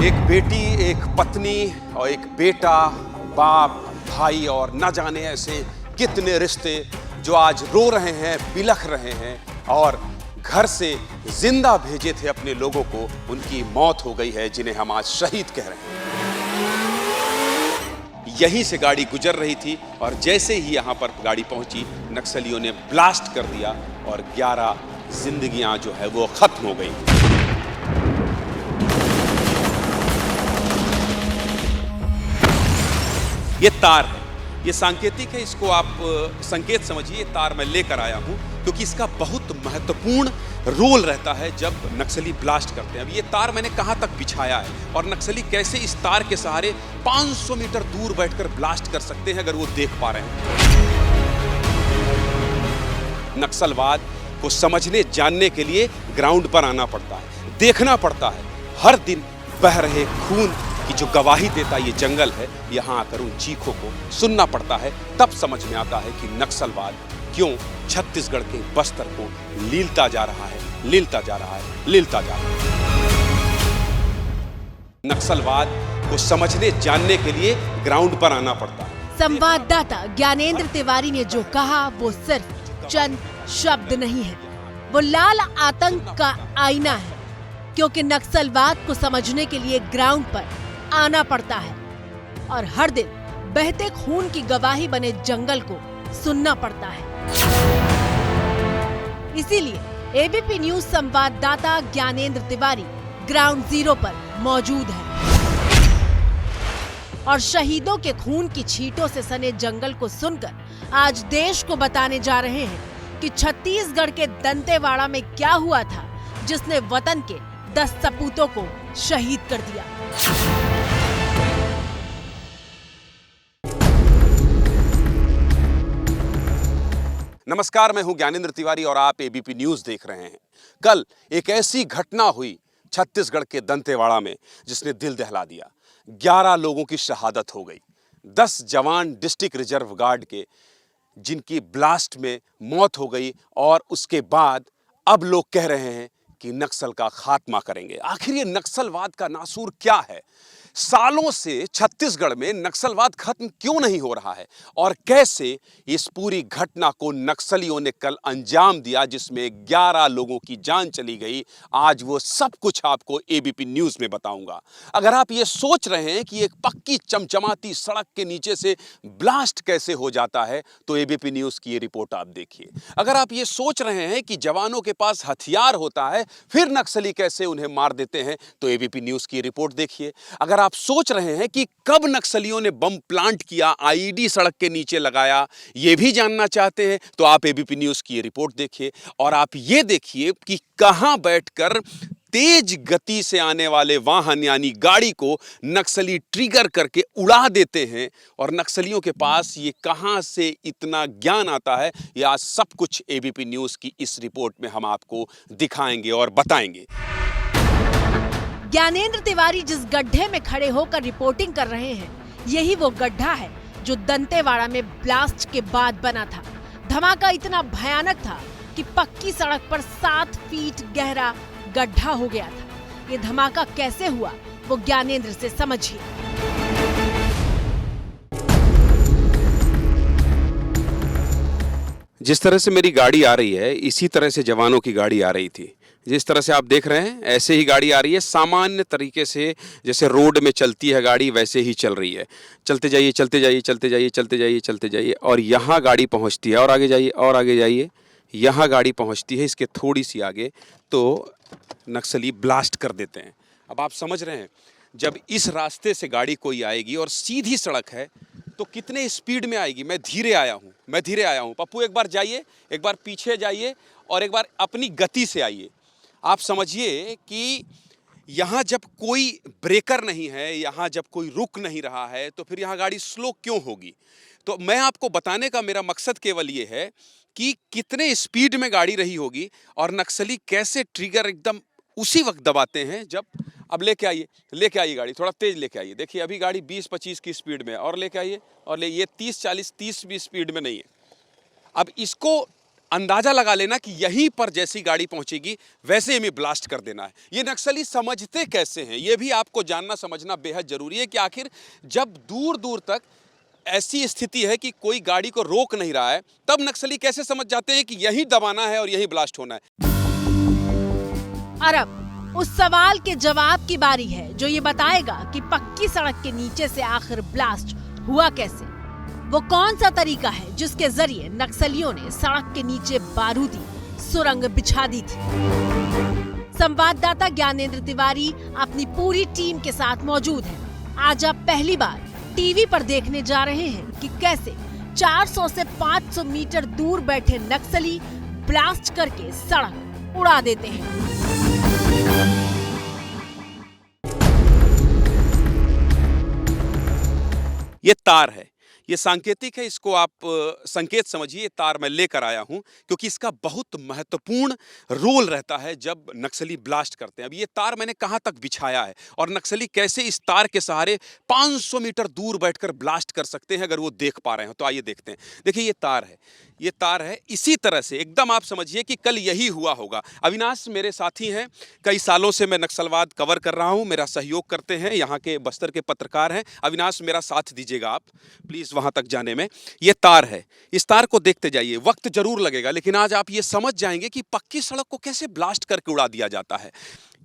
एक बेटी, एक पत्नी और एक बेटा, बाप, भाई और न जाने ऐसे कितने रिश्ते जो आज रो रहे हैं, बिलख रहे हैं और घर से जिंदा भेजे थे अपने लोगों को, उनकी मौत हो गई है, जिन्हें हम आज शहीद कह रहे हैं। यहीं से गाड़ी गुजर रही थी और जैसे ही यहां पर गाड़ी पहुंची, नक्सलियों ने ब्लास्ट कर दिया और 11 जिंदगियां जो है वो खत्म हो गई। ये तार है, ये सांकेतिक है, इसको आप संकेत समझिए। तार मैं लेकर आया हूं क्योंकि इसका बहुत महत्वपूर्ण रोल रहता है जब नक्सली ब्लास्ट करते हैं। अब ये तार मैंने कहां तक बिछाया है और नक्सली कैसे इस तार के सहारे 500 मीटर दूर बैठकर ब्लास्ट कर सकते हैं, अगर वो देख पा रहे हैं। नक्सलवाद को समझने जानने के लिए ग्राउंड पर आना पड़ता है, देखना पड़ता है। हर दिन बह रहे खून की जो गवाही देता ये जंगल है, यहां आकर उन चीखों को सुनना पड़ता है, तब समझ में आता है कि नक्सलवाद क्यों छत्तीसगढ़ के बस्तर को लीलता जा रहा है, लीलता जा रहा है, लीलता जा रहा है। नक्सलवाद को समझने जानने के लिए ग्राउंड पर आना पड़ता है। संवाददाता ज्ञानेंद्र तिवारी ने जो कहा वो सिर्फ चंद शब्द नहीं है, वो लाल आतंक का आईना है, क्योंकि नक्सलवाद को समझने के लिए ग्राउंड पर आना पड़ता है और हर दिन बहते खून की गवाही बने जंगल को सुनना पड़ता है। इसीलिए एबीपी न्यूज संवाददाता ज्ञानेंद्र तिवारी ग्राउंड जीरो पर मौजूद है और शहीदों के खून की छींटों से सने जंगल को सुनकर आज देश को बताने जा रहे हैं कि छत्तीसगढ़ के दंतेवाड़ा में क्या हुआ था जिसने वतन के 10 सपूतों को शहीद कर दिया। नमस्कार, मैं हूं ज्ञानेंद्र तिवारी और आप एबीपी न्यूज देख रहे हैं। कल एक ऐसी घटना हुई छत्तीसगढ़ के दंतेवाड़ा में जिसने दिल दहला दिया। 11 लोगों की शहादत हो गई। 10 जवान डिस्ट्रिक्ट रिजर्व गार्ड के जिनकी ब्लास्ट में मौत हो गई और उसके बाद अब लोग कह रहे हैं कि नक्सल का खात्मा करेंगे। आखिर ये नक्सलवाद का नासूर क्या है? सालों से छत्तीसगढ़ में नक्सलवाद खत्म क्यों नहीं हो रहा है और कैसे इस पूरी घटना को नक्सलियों ने कल अंजाम दिया जिसमें 11 लोगों की जान चली गई? आज वो सब कुछ आपको एबीपी न्यूज में बताऊंगा। अगर आप ये सोच रहे हैं कि एक पक्की चमचमाती सड़क के नीचे से ब्लास्ट कैसे हो जाता है, तो एबीपी न्यूज की ये रिपोर्ट आप देखिए। अगर आप ये सोच रहे हैं कि जवानों के पास हथियार होता है फिर नक्सली कैसे उन्हें मार देते हैं, तो एबीपी न्यूज की रिपोर्ट देखिए। अगर आप सोच रहे हैं कि कब नक्सलियों ने बम प्लांट किया, आईईडी सड़क के नीचे लगाया, यह भी जानना चाहते हैं, तो आप एबीपी न्यूज की रिपोर्ट देखिए। और आप ये देखिए कि कहां बैठकर तेज गति से आने वाले वाहन यानी गाड़ी को नक्सली ट्रिगर करके उड़ा देते हैं और नक्सलियों के पास ये कहां से इतना ज्ञान आता है, यह आज सब कुछ एबीपी न्यूज की इस रिपोर्ट में हम आपको दिखाएंगे और बताएंगे। ज्ञानेंद्र तिवारी जिस गड्ढे में खड़े होकर रिपोर्टिंग कर रहे हैं, यही वो गड्ढा है जो दंतेवाड़ा में ब्लास्ट के बाद बना था। धमाका इतना भयानक था कि पक्की सड़क पर 7 फीट गहरा गड्ढा हो गया था। ये धमाका कैसे हुआ वो ज्ञानेंद्र से समझिए। जिस तरह से मेरी गाड़ी आ रही है, इसी तरह से जवानों की गाड़ी आ रही थी। जिस तरह से आप देख रहे हैं, ऐसे ही गाड़ी आ रही है, सामान्य तरीके से जैसे रोड में चलती है गाड़ी, वैसे ही चल रही है। चलते जाइए, चलते जाइए, चलते जाइए, चलते जाइए, चलते जाइए और यहाँ गाड़ी पहुँचती है और आगे जाइए और आगे जाइए। यहाँ गाड़ी पहुँचती है, इसके थोड़ी सी आगे तो नक्सली ब्लास्ट कर देते हैं। अब आप समझ रहे हैं, जब इस रास्ते से गाड़ी कोई आएगी और सीधी सड़क है तो कितने स्पीड में आएगी। मैं धीरे आया हूँ। पप्पू एक बार जाइए, एक बार पीछे जाइए और एक बार अपनी गति से आइए। आप समझिए कि यहाँ जब कोई ब्रेकर नहीं है, यहाँ जब कोई रुक नहीं रहा है, तो फिर यहाँ गाड़ी स्लो क्यों होगी? तो मैं आपको बताने का मेरा मकसद केवल ये है कि कितने स्पीड में गाड़ी रही होगी और नक्सली कैसे ट्रिगर एकदम उसी वक्त दबाते हैं जब। अब लेके आइए गाड़ी, थोड़ा तेज लेके आइए। देखिए अभी गाड़ी 20-25 की स्पीड में, और लेके आइए और ये 30-40 भी स्पीड में नहीं है। अब इसको अंदाजा लगा लेना कि यहीं पर जैसी गाड़ी पहुंचेगी वैसे हमें ब्लास्ट कर देना है। ये नक्सली समझते कैसे हैं, ये भी आपको जानना समझना बेहद जरूरी है कि आखिर जब दूर दूर तक ऐसी स्थिति है कि कोई गाड़ी को रोक नहीं रहा है, तब नक्सली कैसे समझ जाते हैं कि यही दबाना है और यही ब्लास्ट होना है। और अब उस सवाल के जवाब की बारी है जो ये बताएगा कि पक्की सड़क के नीचे से आखिर ब्लास्ट हुआ कैसे। वो कौन सा तरीका है जिसके जरिए नक्सलियों ने सड़क के नीचे बारूदी सुरंग बिछा दी थी। संवाददाता ज्ञानेंद्र तिवारी अपनी पूरी टीम के साथ मौजूद है। आज आप पहली बार टीवी पर देखने जा रहे हैं कि कैसे 400 से 500 मीटर दूर बैठे नक्सली ब्लास्ट करके सड़क उड़ा देते हैं। ये तार है, ये सांकेतिक है, इसको आप संकेत समझिए। तार मैं लेकर आया हूं क्योंकि इसका बहुत महत्वपूर्ण रोल रहता है जब नक्सली ब्लास्ट करते हैं। अब ये तार मैंने कहां तक बिछाया है और नक्सली कैसे इस तार के सहारे 500 मीटर दूर बैठकर ब्लास्ट कर सकते हैं अगर वो देख पा रहे हो तो आइए देखते हैं। देखिए ये तार है, ये तार है। इसी तरह से एकदम आप समझिए कि कल यही हुआ होगा। अविनाश मेरे साथी हैं, कई सालों से मैं नक्सलवाद कवर कर रहा हूं, मेरा सहयोग करते हैं, यहाँ के बस्तर के पत्रकार हैं। अविनाश मेरा साथ दीजिएगा आप प्लीज वहां तक जाने में। ये तार है, इस तार को देखते जाइए। वक्त जरूर लगेगा लेकिन आज आप ये समझ जाएंगे कि पक्की सड़क को कैसे ब्लास्ट करके उड़ा दिया जाता है।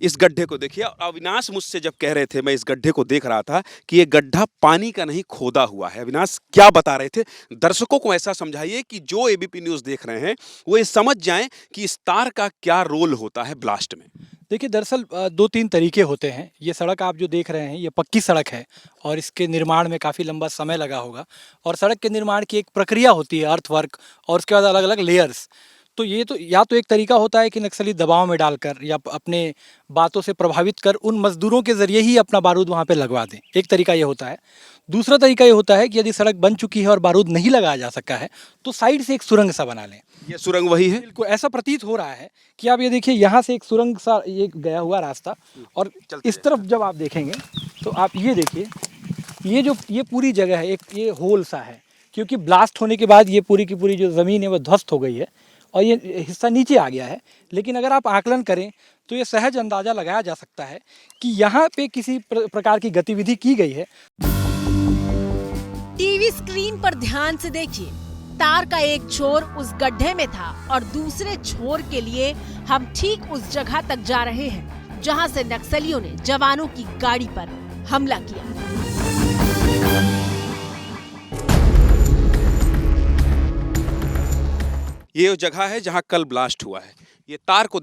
इस गड्ढे को देखिए। अविनाश मुझसे जब कह रहे थे, मैं इस गड्ढे को देख रहा था कि ये गड्ढा पानी का नहीं खोदा हुआ है। अविनाश क्या बता रहे थे? दर्शकों को ऐसा समझाइए कि जो एबीपी न्यूज़ देख रहे हैं वो ये समझ जाएं कि इस तार का क्या रोल होता है ब्लास्ट में। देखिए दरअसल 2-3 तरीके होते हैं। ये सड़क आप जो देख रहे हैं ये पक्की सड़क है और इसके निर्माण में काफ़ी लंबा समय लगा होगा और सड़क के निर्माण की एक प्रक्रिया होती है, अर्थवर्क, और उसके बाद अलग अलग लेयर्स। तो ये तो या तो एक तरीका होता है कि नक्सली दबाव में डालकर या अपने बातों से प्रभावित कर उन मजदूरों के ज़रिए ही अपना बारूद वहाँ पे लगवा दें। एक तरीका ये होता है। दूसरा तरीका ये होता है कि यदि सड़क बन चुकी है और बारूद नहीं लगाया जा सका है तो साइड से एक सुरंग सा बना लें। ये सुरंग वही है? बिल्कुल ऐसा प्रतीत हो रहा है कि आप ये देखिए, यहाँ से एक सुरंग सा ये गया हुआ रास्ता और इस तरफ जब आप देखेंगे तो आप ये देखिए, ये पूरी जगह है, एक ये होल सा है क्योंकि ब्लास्ट होने के बाद ये पूरी की पूरी जो ज़मीन है वो ध्वस्त हो गई है और ये हिस्सा नीचे आ गया है। लेकिन अगर आप आकलन करें तो ये सहज अंदाज़ा लगाया जा सकता है कि यहाँ पे किसी प्रकार की गतिविधि की गई है। टीवी स्क्रीन पर ध्यान से देखिए, तार का एक छोर उस गड्ढे में था और दूसरे छोर के लिए हम ठीक उस जगह तक जा रहे हैं जहां से नक्सलियों ने जवानों की गाड़ी पर हमला किया। ये वो जगह है जहां कल ब्लास्ट हुआ है। ये तार को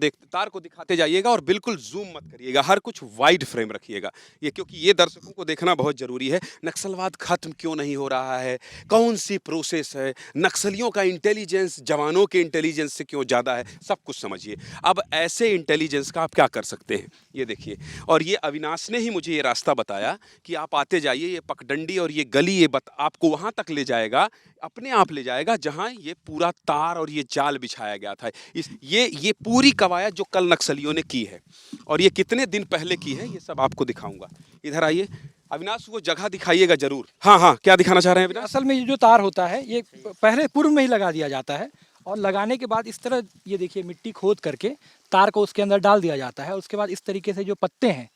दिखाते जाइएगा और बिल्कुल जूम मत करिएगा, हर कुछ वाइड फ्रेम रखिएगा ये, क्योंकि ये दर्शकों को देखना बहुत जरूरी है। नक्सलवाद खत्म क्यों नहीं हो रहा है, कौन सी प्रोसेस है, नक्सलियों का इंटेलिजेंस जवानों के इंटेलिजेंस से क्यों ज़्यादा है, सब कुछ समझिए। अब ऐसे इंटेलिजेंस का आप क्या कर सकते हैं ये देखिए। और ये अविनाश ने ही मुझे ये रास्ता बताया कि आप आते जाइए, ये पगडंडी और ये गली आपको वहाँ तक ले जाएगा, अपने आप ले जाएगा जहाँ ये पूरा तार और ये जाल बिछाया गया था। ये पूरी कवायद जो कल नक्सलियों ने की है और ये कितने दिन पहले की है ये सब आपको दिखाऊंगा। इधर आइए अविनाश, वो जगह दिखाइएगा जरूर। हाँ, क्या दिखाना चाह रहे हैं अविनाश? असल में ये जो तार होता है ये पहले पूर्व में ही लगा दिया जाता है और लगाने के बाद इस तरह ये देखिए मिट्टी खोद करके तार को उसके अंदर डाल दिया जाता है। उसके बाद इस तरीके से जो पत्ते हैं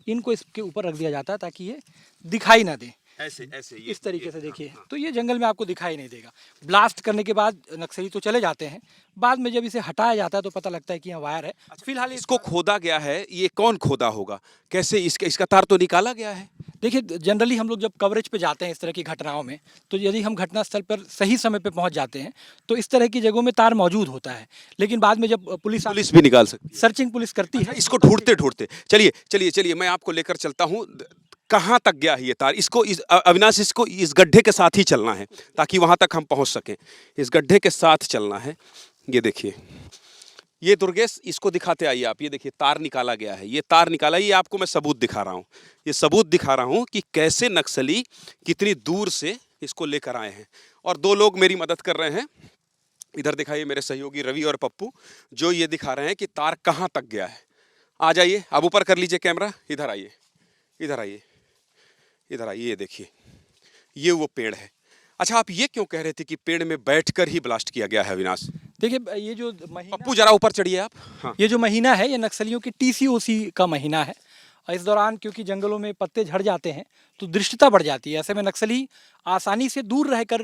इनको इसके ऊपर रख दिया जाता है ताकि ये दिखाई ना दे। ऐसे इस तरीके से देखिए, तो ये जंगल में आपको दिखाई नहीं देगा। ब्लास्ट करने के बाद नक्सली तो चले जाते हैं, बाद में जब इसे हटाया जाता है तो पता लगता है कि यहाँ वायर है। फिलहाल इसको खोदा गया है, ये कौन खोदा होगा, कैसे इसका तार तो निकाला गया है? देखिए जनरली हम लोग जब कवरेज पे जाते हैं इस तरह की घटनाओं में, तो यदि हम घटनास्थल पर सही समय पे पहुंच जाते हैं तो इस तरह की जगहों में तार मौजूद होता है। लेकिन बाद में जब पुलिस भी निकाल सकती है, सर्चिंग पुलिस करती है इसको ढूंढते चलिए मैं आपको लेकर चलता हूँ कहाँ तक गया है ये तार। अविनाश इसको इस गड्ढे के साथ ही चलना है ताकि वहां तक हम पहुंच सकें। इस गड्ढे के साथ चलना है। ये देखिए, ये दुर्गेश इसको दिखाते आइए आप। ये देखिए तार निकाला गया है, ये तार निकाला, ये आपको मैं सबूत दिखा रहा हूँ। ये सबूत दिखा रहा हूँ कि कैसे नक्सली कितनी दूर से इसको लेकर आए हैं। और 2 लोग मेरी मदद कर रहे हैं, इधर दिखाइए, मेरे सहयोगी रवि और पप्पू, जो ये दिखा रहे हैं कि तार कहाँ तक गया है। आ जाइए, अब ऊपर कर लीजिए कैमरा, इधर आइए, ये देखिए, ये वो पेड़ है। अच्छा, आप ये क्यों कह रहे थे कि पेड़ में बैठकर ही ब्लास्ट किया गया है अविनाश? देखिए ये जो महीना पप्पू जरा ऊपर चढ़िए आप। हाँ, ये जो महीना है ये नक्सलियों की TCOC का महीना है। इस दौरान क्योंकि जंगलों में पत्ते झड़ जाते हैं तो दृष्टता बढ़ जाती है। ऐसे में नक्सली आसानी से दूर रहकर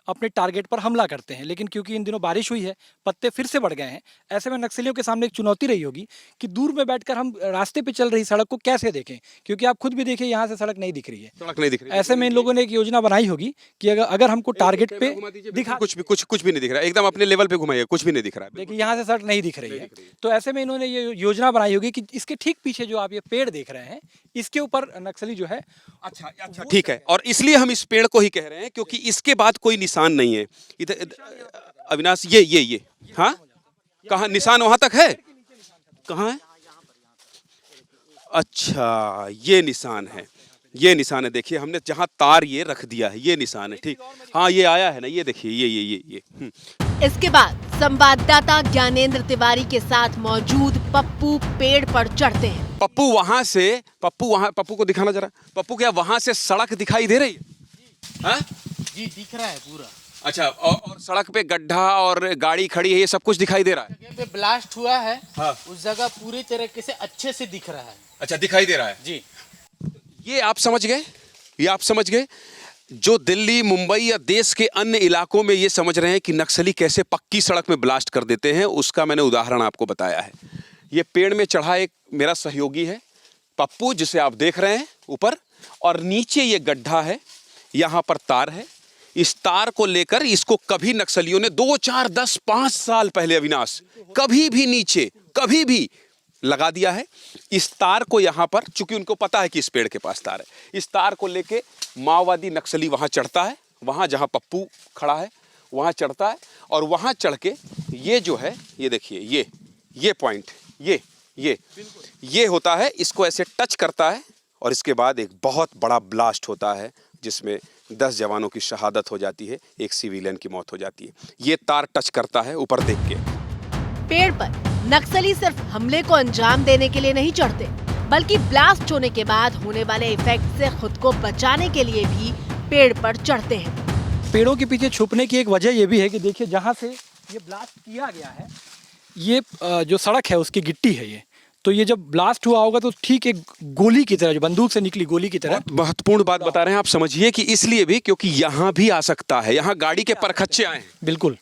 अपने टारगेट पर हमला करते हैं। लेकिन क्योंकि इन दिनों बारिश हुई है, पत्ते फिर से बढ़ गए हैं, ऐसे में नक्सलियों के सामने एक चुनौती रही होगी कि दूर में बैठकर हम रास्ते पे चल रही सड़क को कैसे देखें, क्योंकि आप खुद भी देखिए यहाँ से सड़क नहीं दिख रही है। सड़क नहीं दिख रही। ऐसे में इन लोगों ने एक योजना बनाई होगी कि अगर हमको टारगेट पे दिखा, कुछ भी नहीं दिख रहा, एकदम अपने लेवल पे घुमाइए, कुछ भी नहीं दिख रहा है। देखिए यहाँ से सड़क नहीं दिख रही है, तो ऐसे में इन्होंने ये योजना बनाई होगी कि इसके ठीक पीछे जो आप ये पेड़ देख रहे हैं इसके ऊपर नक्सली जो है। अच्छा, ठीक है। और इसलिए हम इस पेड़ को ही कह रहे हैं क्योंकि इसके बाद कोई निशान नहीं है इधर। अविनाश ये हाँ, कहाँ निशान? वहां तक है? कहाँ है? अच्छा, ये निशान है, ये निशान है। देखिए हमने जहां तार ये रख दिया है, ये निशान है। ठीक, हाँ ये आया है ना, ये देखिए ये। इसके बाद संवाददाता ज्ञानेंद्र तिवारी के साथ मौजूद पप्पू पेड़ पर चढ़ते हैं। पप्पू को दिखाना जरा। पप्पू, क्या वहां से सड़क दिखाई दे रही है? हाँ? जी दिख रहा है पूरा। अच्छा, और सड़क पे गड्ढा और गाड़ी खड़ी है, ये सब कुछ दिखाई दे रहा है? जगह पे ब्लास्ट हुआ है, हाँ। उस जगह पूरी तरीके से अच्छे से दिख रहा है। अच्छा, दिखाई दे रहा है जी। ये आप समझ गए। जो दिल्ली, मुंबई या देश के अन्य इलाकों में ये समझ रहे हैं कि नक्सली कैसे पक्की सड़क में ब्लास्ट कर देते हैं, उसका मैंने उदाहरण आपको बताया है। ये पेड़ में चढ़ा एक मेरा सहयोगी है पप्पू, जिसे आप देख रहे हैं ऊपर, और नीचे ये गड्ढा है, यहाँ पर तार है। इस तार को लेकर इसको कभी नक्सलियों ने 2, 4, 10, 5 साल पहले, अविनाश, कभी भी नीचे कभी भी लगा दिया है। इस तार को यहाँ पर, चूंकि उनको पता है कि इस पेड़ के पास तार है, इस तार को लेके माओवादी नक्सली वहाँ चढ़ता है, वहाँ जहाँ पप्पू खड़ा है वहाँ चढ़ता है, और वहाँ चढ़ के ये जो है, ये देखिए ये पॉइंट, ये होता है, इसको ऐसे टच करता है और इसके बाद एक बहुत बड़ा ब्लास्ट होता है जिसमें 10 जवानों की शहादत हो जाती है, एक सिविलियन की मौत हो जाती है। ये तार टच करता है ऊपर देख के। पेड़ पर नक्सली सिर्फ हमले को अंजाम देने के लिए नहीं चढ़ते, बल्कि ब्लास्ट होने के बाद होने वाले इफेक्ट से खुद को बचाने के लिए भी पेड़ पर चढ़ते हैं। पेड़ों के पीछे छुपने की एक वजह यह भी है कि देखिए जहाँ से ये ब्लास्ट किया गया है, ये जो सड़क है उसकी गिट्टी है ये, तो ये जब ब्लास्ट हुआ होगा तो ठीक एक गोली की तरह, जो बंदूक से निकली गोली की तरह। बहुत महत्वपूर्ण बात बता रहे हैं आप, समझिए कि इसलिए भी क्योंकि यहाँ भी आ सकता है, यहाँ गाड़ी के परखच्चे आए हैं। बिल्कुल।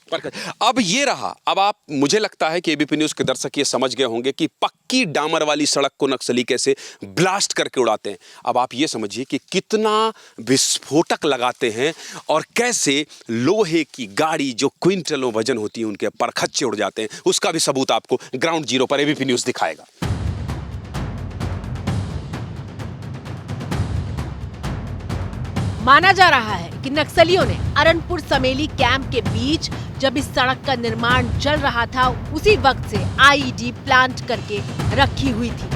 अब ये रहा, अब आप, मुझे लगता है कि एबीपी न्यूज के दर्शक ये समझ गए होंगे कि पक्की डामर वाली सड़क को नक्सली कैसे ब्लास्ट करके उड़ाते हैं। अब आप ये समझिए कि कितना विस्फोटक लगाते हैं और कैसे लोहे की गाड़ी जो क्विंटलों वजन होती है उनके परखच्चे उड़ जाते हैं। उसका भी सबूत आपको ग्राउंड जीरो पर एबीपी न्यूज दिखाएगा। माना जा रहा है कि नक्सलियों ने अरनपुर समेली कैंप के बीच जब इस सड़क का निर्माण चल रहा था, उसी वक्त से आईईडी प्लांट करके रखी हुई थी।